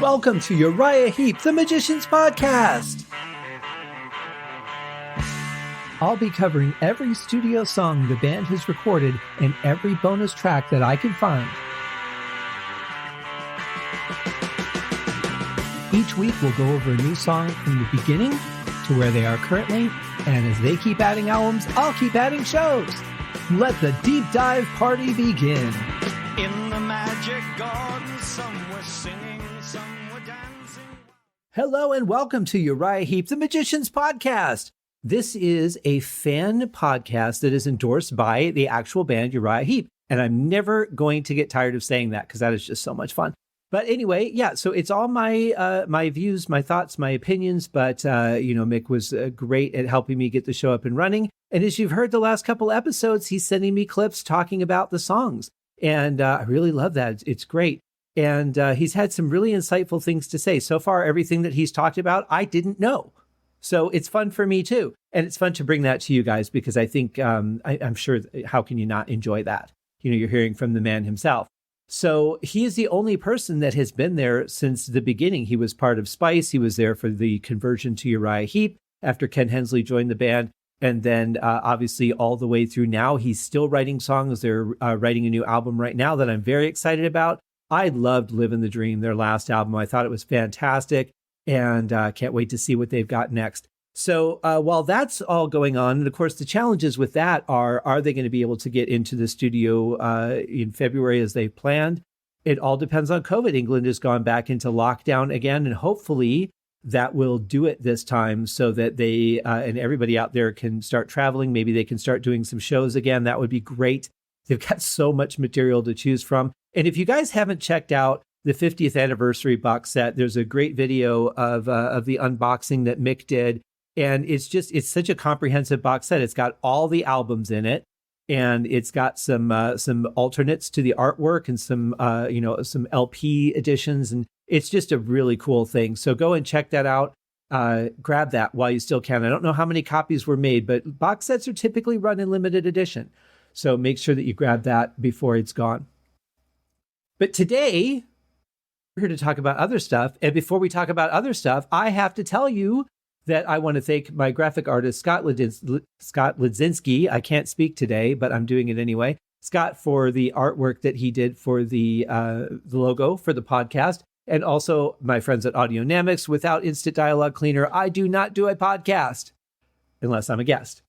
Welcome to Uriah Heep, the Magician's Podcast. I'll be covering every studio song the band has recorded and every bonus track that I can find. Each week we'll go over a new song from the beginning to where they are currently, and as they keep adding albums, I'll keep adding shows. Let the deep dive party begin. In the magic garden, some were singing, some were dancing. Hello and welcome to Uriah Heep, the Magician's Podcast. This is a fan podcast that is endorsed by the actual band Uriah Heep. And I'm never going to get tired of saying that because that is just so much fun. But anyway, yeah, so it's all my my views, my thoughts, my opinions. But, Mick was great at helping me get the show up and running. And as you've heard the last couple episodes, he's sending me clips talking about the songs. And I really love that. It's great. And he's had some really insightful things to say. So far, everything that he's talked about, I didn't know. So it's fun for me, too. And it's fun to bring that to you guys because I think I'm sure, how can you not enjoy that? You're hearing from the man himself. So he is the only person that has been there since the beginning. He was part of Spice. He was there for the conversion to Uriah Heep after Ken Hensley joined the band. And then obviously all the way through now, he's still writing songs. They're writing a new album right now that I'm very excited about. I loved Livin' the Dream, their last album. I thought it was fantastic and can't wait to see what they've got next. So while that's all going on, and of course the challenges with that are they going to be able to get into the studio in February as they planned? It all depends on COVID. England has gone back into lockdown again, and hopefully that will do it this time so that they and everybody out there can start traveling. Maybe they can start doing some shows again. That would be great. They've got so much material to choose from. And if you guys haven't checked out the 50th anniversary box set, there's a great video of the unboxing that Mick did. And it's such a comprehensive box set. It's got all the albums in it, and it's got some alternates to the artwork and some LP editions, and it's just a really cool thing. So go and check that out. Grab that while you still can. I don't know how many copies were made, but box sets are typically run in limited edition. So make sure that you grab that before it's gone. But today, we're here to talk about other stuff. And before we talk about other stuff, I have to tell you that I want to thank my graphic artist, Scott Ledzinski. I can't speak today, but I'm doing it anyway. Scott, for the artwork that he did for the logo for the podcast. And also my friends at Audionamics. Without Instant Dialogue Cleaner, I do not do a podcast unless I'm a guest.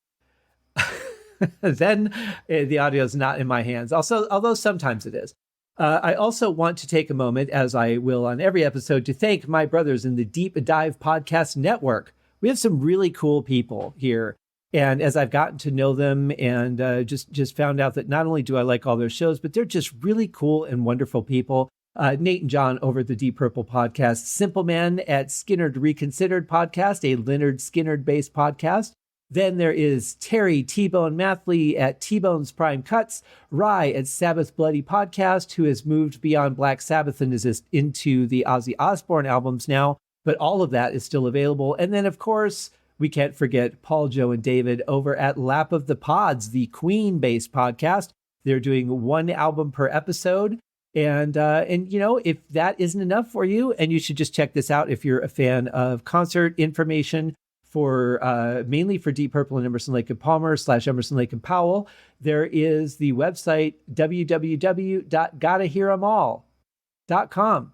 Then the audio is not in my hands. Also, although sometimes it is. I also want to take a moment, as I will on every episode, to thank my brothers in the Deep Dive Podcast Network. We have some really cool people here. And as I've gotten to know them and just found out that not only do I like all their shows, but they're just really cool and wonderful people. Nate and John over at the Deep Purple Podcast, Simple Man at Skinnerd Reconsidered Podcast, a Leonard Skinnerd-based podcast. Then there is Terry T-Bone Mathley at T-Bone's Prime Cuts, Rye at Sabbath Bloody Podcast, who has moved beyond Black Sabbath and is into the Ozzy Osbourne albums now. But all of that is still available. And then, of course, we can't forget Paul, Joe, and David over at Lap of the Pods, the Queen-based podcast. They're doing one album per episode. And if that isn't enough for you, and you should just check this out if you're a fan of concert information for mainly for Deep Purple and Emerson, Lake and Palmer / Emerson, Lake and Powell, there is the website www.gottahear'emall.com.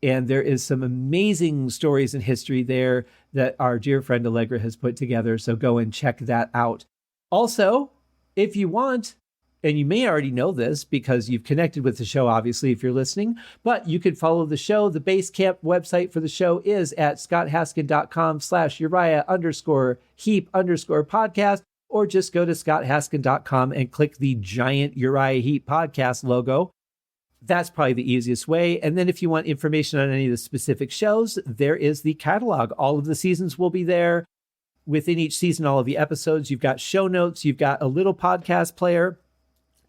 And there is some amazing stories and history there that our dear friend Allegra has put together. So go and check that out. Also, if you want, and you may already know this because you've connected with the show, obviously, if you're listening, but you can follow the show. The Basecamp website for the show is at scotthaskin.com/Uriah_Heep_podcast, or just go to scotthaskin.com and click the giant Uriah Heep podcast logo. That's probably the easiest way. And then if you want information on any of the specific shows, there is the catalog. All of the seasons will be there. Within each season, all of the episodes, you've got show notes, you've got a little podcast player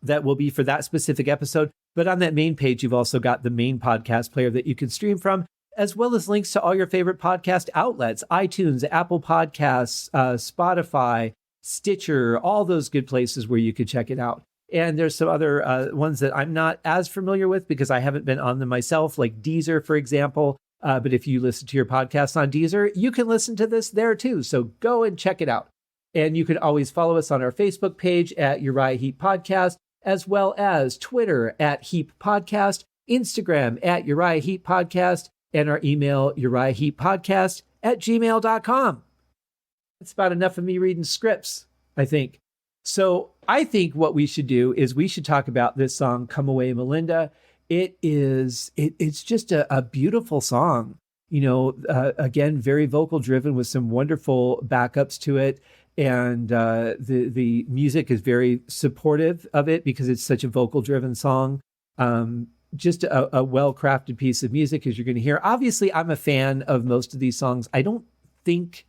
that will be for that specific episode. But on that main page, you've also got the main podcast player that you can stream from, as well as links to all your favorite podcast outlets, iTunes, Apple Podcasts, Spotify, Stitcher, all those good places where you could check it out. And there's some other ones that I'm not as familiar with because I haven't been on them myself, like Deezer, for example. But if you listen to your podcast on Deezer, you can listen to this there too. So go and check it out. And you can always follow us on our Facebook page at Uriah Heep Podcast, as well as Twitter at Heep Podcast, Instagram at Uriah Heep Podcast, and our email, UriahHeepPodcast@gmail.com. That's about enough of me reading scripts, I think. So I think what we should do is we should talk about this song, Come Away, Melinda. It's just a beautiful song. Again, very vocal driven with some wonderful backups to it. And the music is very supportive of it because it's such a vocal driven song. Just a well-crafted piece of music, as you're going to hear. Obviously, I'm a fan of most of these songs. I don't think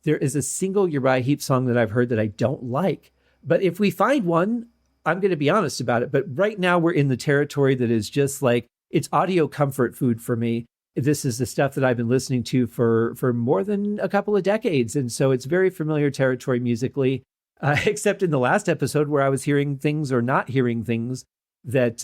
there is a single Uriah Heep song that I've heard that I don't like. But if we find one, I'm going to be honest about it. But right now we're in the territory that is just like, it's audio comfort food for me. This is the stuff that I've been listening to for more than a couple of decades. And so it's very familiar territory musically, except in the last episode where I was hearing things or not hearing things that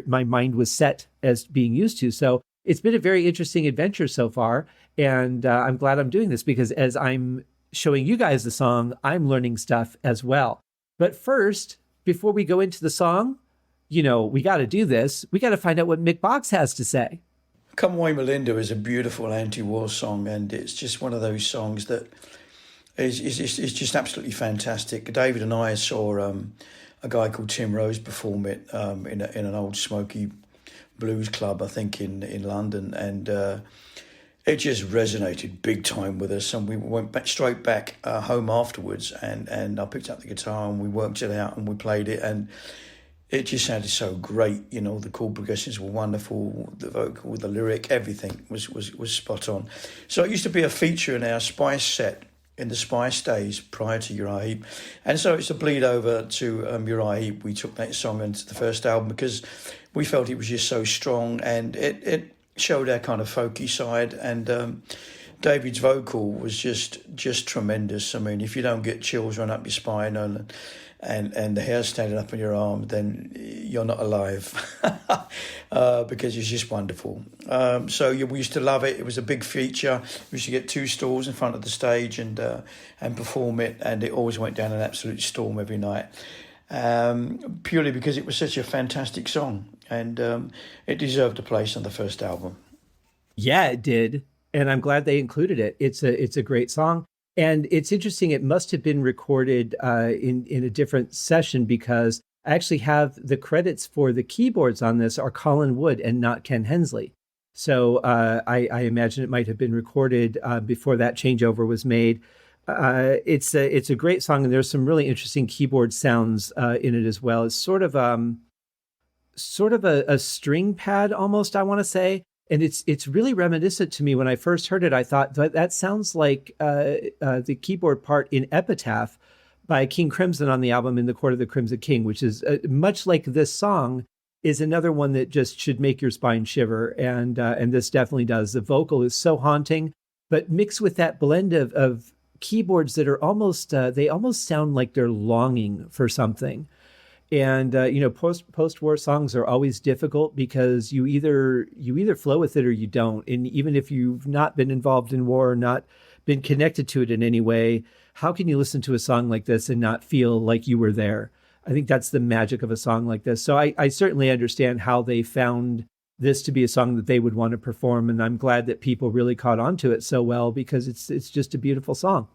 my mind was set as being used to. So it's been a very interesting adventure so far. And I'm glad I'm doing this because as I'm showing you guys the song, I'm learning stuff as well. But first, before we go into the song, we got to do this. We got to find out what Mick Box has to say. Come Away, Melinda is a beautiful anti-war song, and it's just one of those songs that is just absolutely fantastic. David and I saw a guy called Tim Rose perform it in an old smoky blues club, I think, in London, and it just resonated big time with us. And we went straight back home afterwards, and I picked up the guitar and we worked it out and we played it, and it just sounded so great. The chord progressions were wonderful, the vocal, the lyric, everything was spot on. So it used to be a feature in our Spice set in the Spice days prior to Uriah Heep. And so it's a bleed over to Uriah Heep. We took that song into the first album because we felt it was just so strong, and it showed our kind of folky side. And David's vocal was just tremendous. I mean, if you don't get chills run up your spine and the hair standing up on your arm, then you're not alive because it's just wonderful. We used to love it. It was a big feature. We used to get 2 stalls in front of the stage and perform it, and it always went down an absolute storm every night, purely because it was such a fantastic song, and it deserved a place on the first album. Yeah, it did, and I'm glad they included it. It's a great song. And it's interesting, it must have been recorded in a different session because I actually have the credits for the keyboards on this are Colin Wood and not Ken Hensley. So I imagine it might have been recorded before that changeover was made. It's a great song, and there's some really interesting keyboard sounds in it as well. It's sort of a string pad almost, I want to say. And it's really reminiscent to me. When I first heard it, I thought that sounds like the keyboard part in Epitaph by King Crimson on the album In the Court of the Crimson King, which is much like this song, is another one that just should make your spine shiver. And this definitely does. The vocal is so haunting, but mixed with that blend of keyboards that are almost sound like they're longing for something. And post-war songs are always difficult because you either flow with it or you don't. And even if you've not been involved in war or not been connected to it in any way, how can you listen to a song like this and not feel like you were there? I think that's the magic of a song like this. So I certainly understand how they found this to be a song that they would want to perform, and I'm glad that people really caught on to it so well because it's just a beautiful song.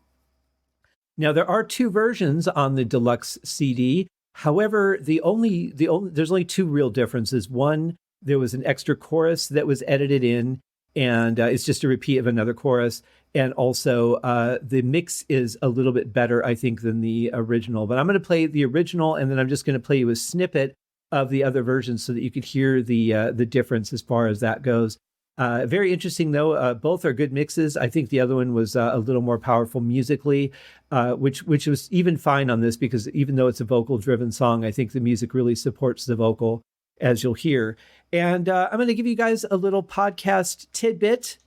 Now there are 2 versions on the deluxe CD. However, there's only 2 real differences. One, there was an extra chorus that was edited in, and it's just a repeat of another chorus. And also, the mix is a little bit better, I think, than the original. But I'm going to play the original, and then I'm just going to play you a snippet of the other version so that you could hear the difference as far as that goes. Very interesting, though. Both are good mixes. I think the other one was a little more powerful musically, which was even fine on this because even though it's a vocal-driven song, I think the music really supports the vocal, as you'll hear. And I'm going to give you guys a little podcast tidbit.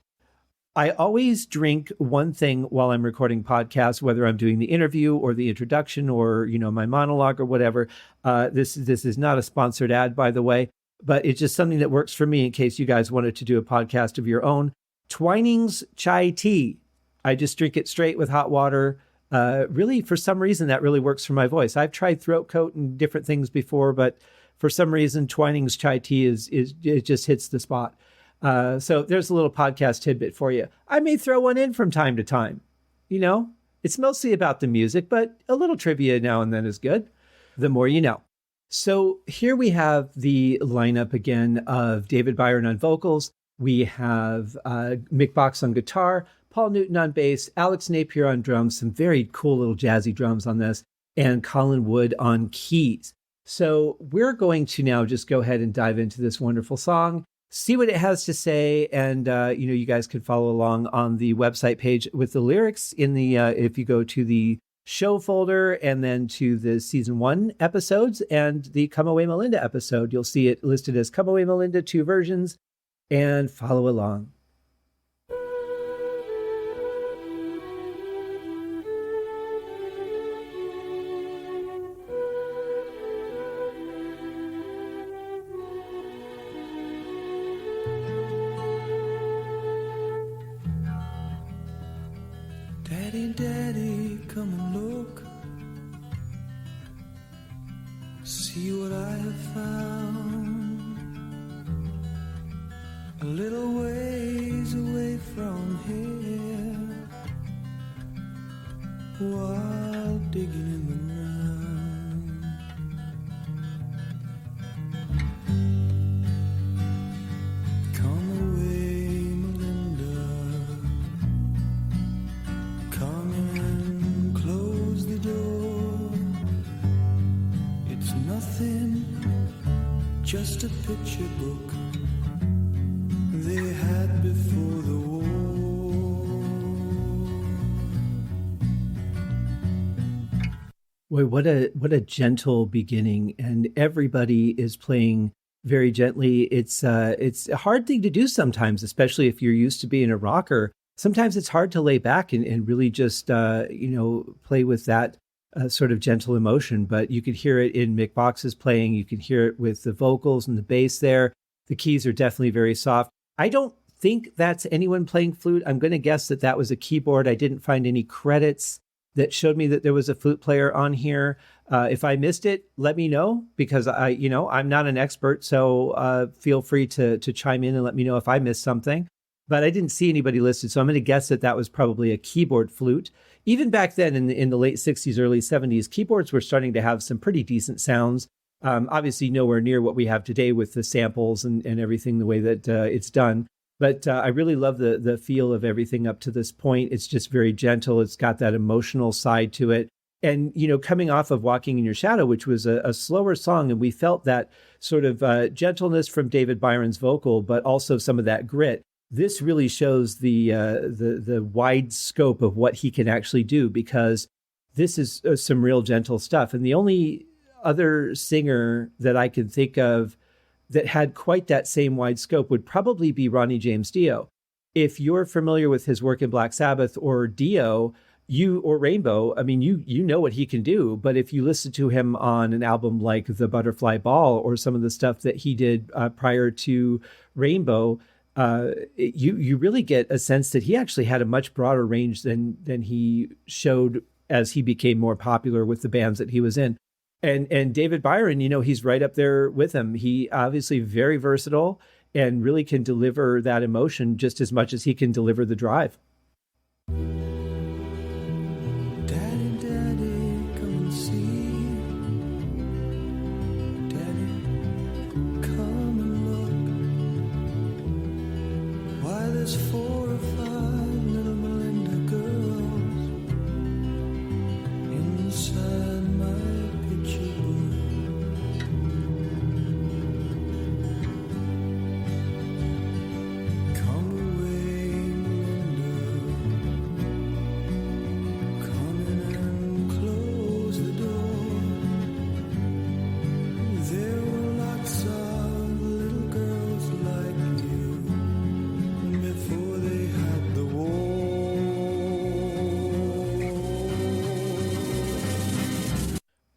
I always drink one thing while I'm recording podcasts, whether I'm doing the interview or the introduction or, my monologue or whatever. This is not a sponsored ad, by the way, but it's just something that works for me in case you guys wanted to do a podcast of your own. Twinings chai tea. I just drink it straight with hot water. Really, for some reason, that really works for my voice. I've tried throat coat and different things before, but for some reason, Twinings chai tea it just hits the spot. So there's a little podcast tidbit for you. I may throw one in from time to time. It's mostly about the music, but a little trivia now and then is good. The more you know. So here we have the lineup again of David Byron on vocals. We have Mick Box on guitar, Paul Newton on bass, Alex Napierr on drums, some very cool little jazzy drums on this, and Colin Wood on keys. So we're going to now just go ahead and dive into this wonderful song, see what it has to say, and you guys can follow along on the website page with the lyrics in the if you go to the show folder and then to the season 1 episodes and the Come Away Melinda episode, you'll see it listed as Come Away Melinda 2 versions, and follow along. Daddy, Daddy, come and look. See what I have found. A little ways away from here, while digging in the ground. Come away, Melinda. Come and close the door. It's nothing, just a picture book they had before the war. Boy, what a gentle beginning, and everybody is playing very gently. It's a hard thing to do sometimes, especially if you're used to being a rocker. Sometimes it's hard to lay back and really just play with that sort of gentle emotion. But you could hear it in Mick Box's playing. You can hear it with the vocals and the bass there. The keys are definitely very soft. I don't think that's anyone playing flute. I'm going to guess that was a keyboard. I didn't find any credits that showed me that there was a flute player on here. If I missed it, let me know, because I'm not an expert. So feel free to chime in and let me know if I missed something. But I didn't see anybody listed, so I'm going to guess that was probably a keyboard flute. Even back then in the late 60s, early 70s, keyboards were starting to have some pretty decent sounds. Obviously nowhere near what we have today with the samples and everything the way that it's done. But I really love the feel of everything up to this point. It's just very gentle. It's got that emotional side to it. And, coming off of Walking in Your Shadow, which was a slower song, and we felt that sort of gentleness from David Byron's vocal, but also some of that grit. This really shows the wide scope of what he can actually do, because this is some real gentle stuff. And the only other singer that I can think of that had quite that same wide scope would probably be Ronnie James Dio. If you're familiar with his work in Black Sabbath or Dio, or Rainbow, I mean, you know what he can do. But if you listen to him on an album like The Butterfly Ball or some of the stuff that he did prior to Rainbow, you really get a sense that he actually had a much broader range than he showed as he became more popular with the bands that he was in. And David Byron, he's right up there with him. He obviously very versatile and really can deliver that emotion just as much as he can deliver the drive. Daddy, Daddy, come and see. Daddy, come and look. Why, there's 4 or 5 little Melinda girls inside my picture book. Come away, Melinda.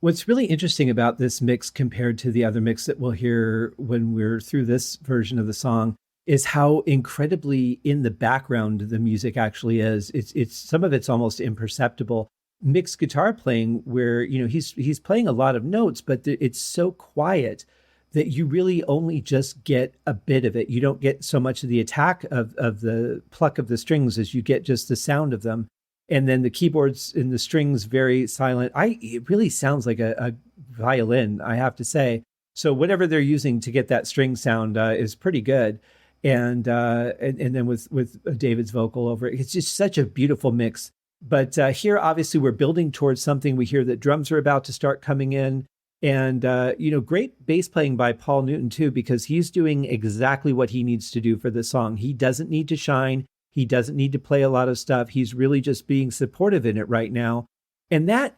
What's really interesting about this mix compared to the other mix that we'll hear when we're through this version of the song is how incredibly in the background the music actually is. It's some of it's almost imperceptible. Mick's guitar playing, where he's playing a lot of notes, but it's so quiet that you really only just get a bit of it. You don't get so much of the attack of the pluck of the strings as you get just the sound of them. And then the keyboards and the strings very silent. It really sounds like a violin, I have to say. So whatever they're using to get that string sound is pretty good. And then with David's vocal over it, it's just such a beautiful mix. But here, obviously, we're building towards something. We hear that drums are about to start coming in. And, great bass playing by Paul Newton, too, because he's doing exactly what he needs to do for this song. He doesn't need to shine. He doesn't need to play a lot of stuff. He's really just being supportive in it right now. And that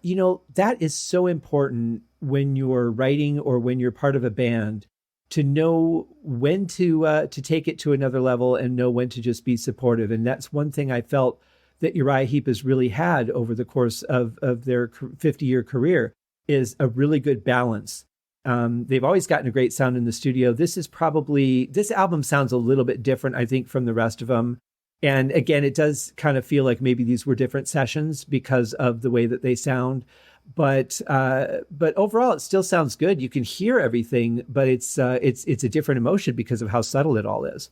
is so important when you're writing or when you're part of a band, to know when to take it to another level and know when to just be supportive. And that's one thing I felt that Uriah Heep has really had over the course of their 50-year career, is a really good balance. They've always gotten a great sound in the studio. This album sounds a little bit different, I think, from the rest of them. And again, it does kind of feel like maybe these were different sessions because of the way that they sound. But overall, it still sounds good. You can hear everything, but it's a different emotion because of how subtle it all is.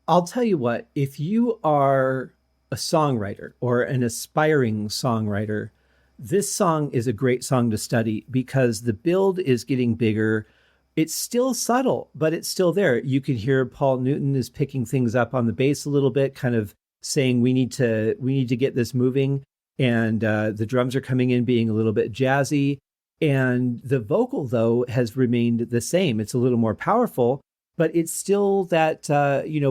I'll tell you what, if you are a songwriter or an aspiring songwriter, this song is a great song to study because the build is getting bigger. It's still subtle, but it's still there. You can hear Paul Newton is picking things up on the bass a little bit, kind of saying we need to get this moving. And the drums are coming in being a little bit jazzy. And the vocal, though, has remained the same. It's a little more powerful, but it's still that,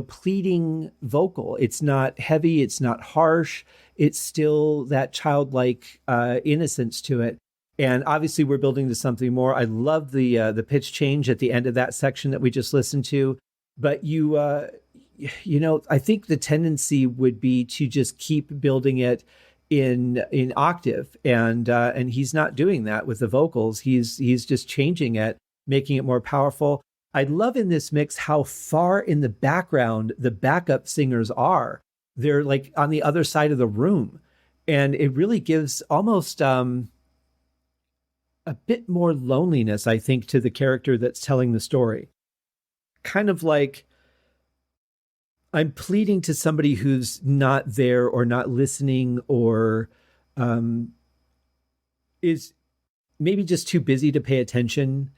pleading vocal. It's not heavy. It's not harsh. It's still that childlike innocence to it. And obviously we're building to something more. I love the pitch change at the end of that section that we just listened to. But I think the tendency would be to just keep building it in octave. And he's not doing that with the vocals. He's just changing it, making it more powerful. I love in this mix how far in the background the backup singers are. They're like on the other side of the room. And it really gives almost a bit more loneliness, I think, to the character that's telling the story. Kind of like I'm pleading to somebody who's not there or not listening or is maybe just too busy to pay attention.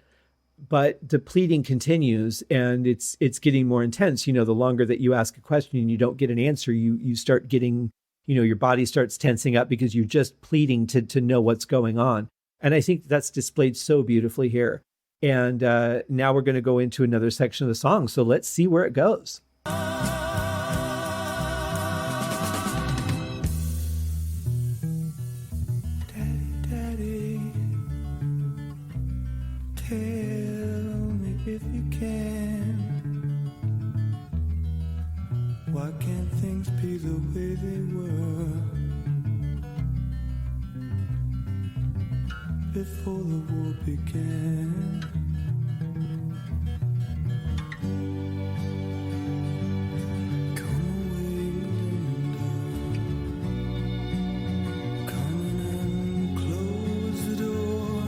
But the pleading continues and it's getting more intense. The longer that you ask a question and you don't get an answer, you start getting, your body starts tensing up because you're just pleading to know what's going on. And I think that's displayed so beautifully here. And now we're going to go into another section of the song. So let's see where it goes. Before the war began, come away, Melinda, come in and close the door.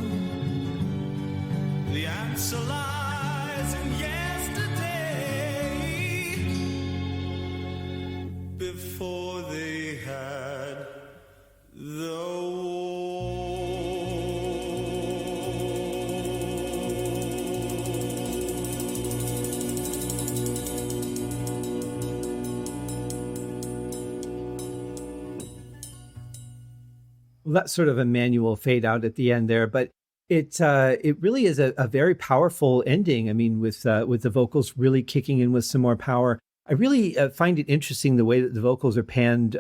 The answer lies in yesterday. before they had the war. Well, that's sort of a manual fade out at the end there, but it really is a very powerful ending. I mean, with the vocals really kicking in with some more power. I really find it interesting the way that the vocals are panned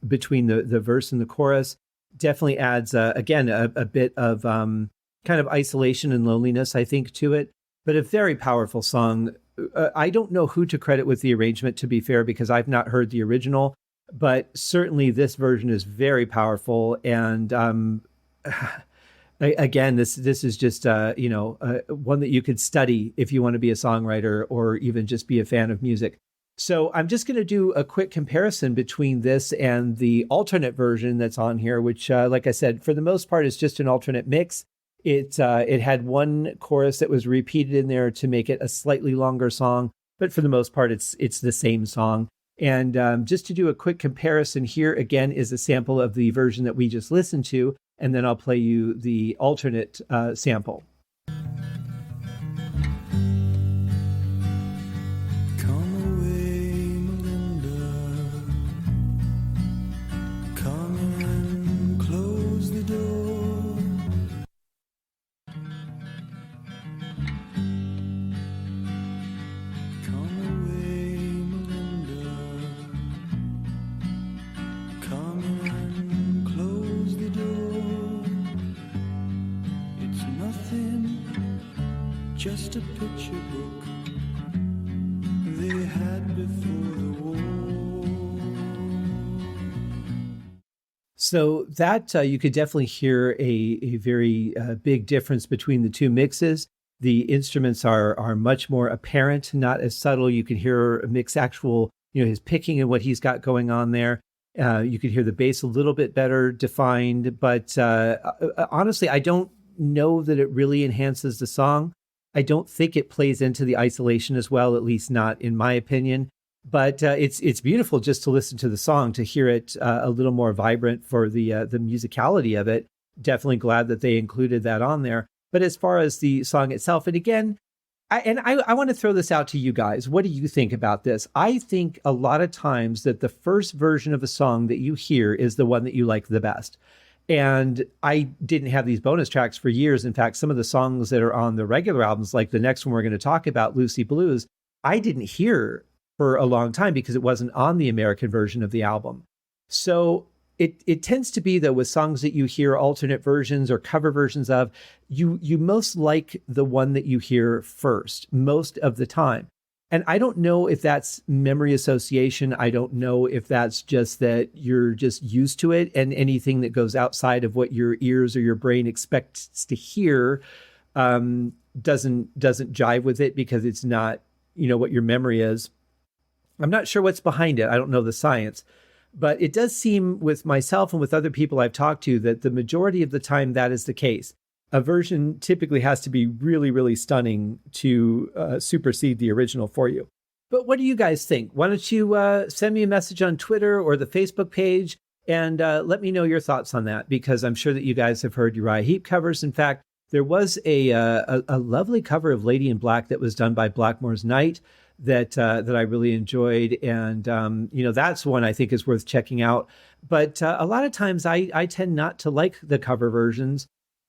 between the verse and the chorus. Definitely adds again a bit of kind of isolation and loneliness, I think, to it. But a very powerful song. I don't know who to credit with the arrangement, to be fair, because I've not heard the original. But certainly this version is very powerful. And again, this is just, one that you could study if you want to be a songwriter or even just be a fan of music. So I'm just going to do a quick comparison between this and the alternate version that's on here, which, like I said, for the most part, is just an alternate mix. It had one chorus that was repeated in there to make it a slightly longer song. But for the most part, it's the same song. And just to do a quick comparison, here again is a sample of the version that we just listened to, and then I'll play you the alternate sample. Come away, Melinda. Come and close the door. Come away, Melinda. Come and close the door. It's nothing, just a picture book they had before the war. So that you could definitely hear a very big difference between the two mixes. The instruments are much more apparent, not as subtle. You can hear Mick's actual, his picking and what he's got going on there. You could hear the bass a little bit better defined, but honestly, I don't know that it really enhances the song. I don't think it plays into the isolation as well, at least not in my opinion. But it's beautiful just to listen to the song, to hear it a little more vibrant for the musicality of it. Definitely glad that they included that on there. But as far as the song itself, and again, I want to throw this out to you guys. What do you think about this? I think a lot of times that the first version of a song that you hear is the one that you like the best. And I didn't have these bonus tracks for years. In fact, some of the songs that are on the regular albums, like the next one we're going to talk about, Lucy Blues, I didn't hear for a long time because it wasn't on the American version of the album. So it tends to be, though, with songs that you hear alternate versions or cover versions of, you most like the one that you hear first most of the time. And I don't know if that's memory association. I don't know if that's just that you're just used to it, and anything that goes outside of what your ears or your brain expects to hear doesn't jive with it because it's not, what your memory is. I'm not sure what's behind it. I don't know the science. But it does seem with myself and with other people I've talked to that the majority of the time that is the case. A version typically has to be really, really stunning to supersede the original for you. But what do you guys think? Why don't you send me a message on Twitter or the Facebook page and let me know your thoughts on that, because I'm sure that you guys have heard Uriah Heep covers. In fact, there was a lovely cover of Lady in Black that was done by Blackmore's Night that I really enjoyed. And, that's one I think is worth checking out. But a lot of times I tend not to like the cover versions.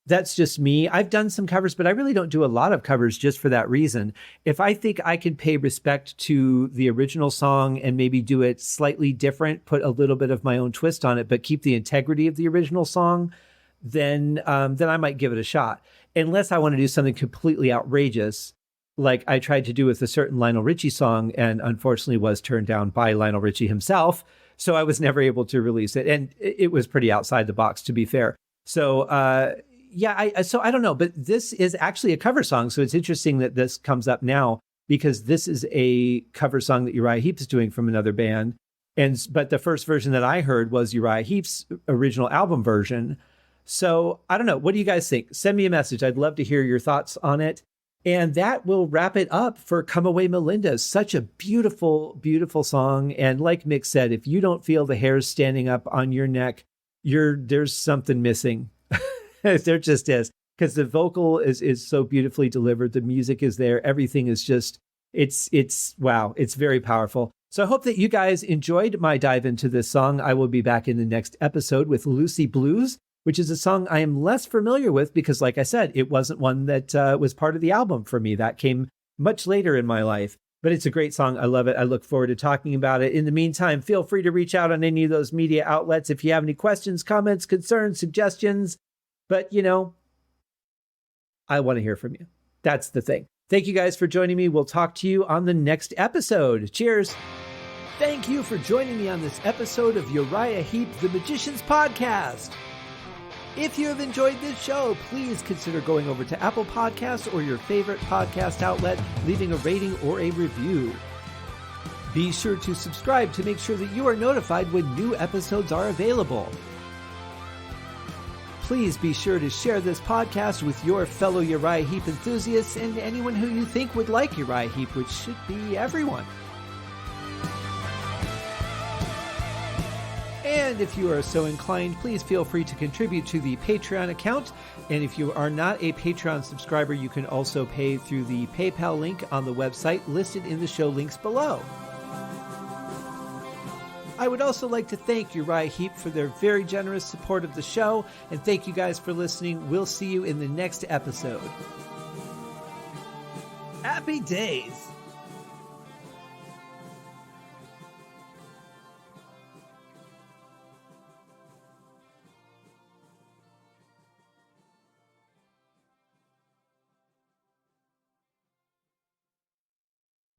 That's just me. I've done some covers, but I really don't do a lot of covers just for that reason. If I think I can pay respect to the original song and maybe do it slightly different, put a little bit of my own twist on it, but keep the integrity of the original song, then I might give it a shot. Unless I want to do something completely outrageous, like I tried to do with a certain Lionel Richie song and unfortunately was turned down by Lionel Richie himself. So I was never able to release it. And it was pretty outside the box, to be fair. So, so I don't know, but this is actually a cover song. So it's interesting that this comes up now because this is a cover song that Uriah Heep is doing from another band. But the first version that I heard was Uriah Heep's original album version. So I don't know. What do you guys think? Send me a message. I'd love to hear your thoughts on it. And that will wrap it up for Come Away Melinda. Such a beautiful, beautiful song. And like Mick said, if you don't feel the hairs standing up on your neck, there's something missing. There just is. Because the vocal is so beautifully delivered. The music is there. Everything is just, it's wow. It's very powerful. So I hope that you guys enjoyed my dive into this song. I will be back in the next episode with Lucy Blues, which is a song I am less familiar with because, like I said, it wasn't one that was part of the album for me. That came much later in my life. But it's a great song. I love it. I look forward to talking about it. In the meantime, feel free to reach out on any of those media outlets if you have any questions, comments, concerns, suggestions. But, I want to hear from you. That's the thing. Thank you guys for joining me. We'll talk to you on the next episode. Cheers. Thank you for joining me on this episode of Uriah Heep, the Magician's Podcast. If you have enjoyed this show, please consider going over to Apple Podcasts or your favorite podcast outlet, leaving a rating or a review. Be sure to subscribe to make sure that you are notified when new episodes are available. Please be sure to share this podcast with your fellow Uriah Heep enthusiasts and anyone who you think would like Uriah Heep, which should be everyone. And if you are so inclined, please feel free to contribute to the Patreon account. And if you are not a Patreon subscriber, you can also pay through the PayPal link on the website listed in the show links below. I would also like to thank Uriah Heep for their very generous support of the show. And thank you guys for listening. We'll see you in the next episode. Happy days!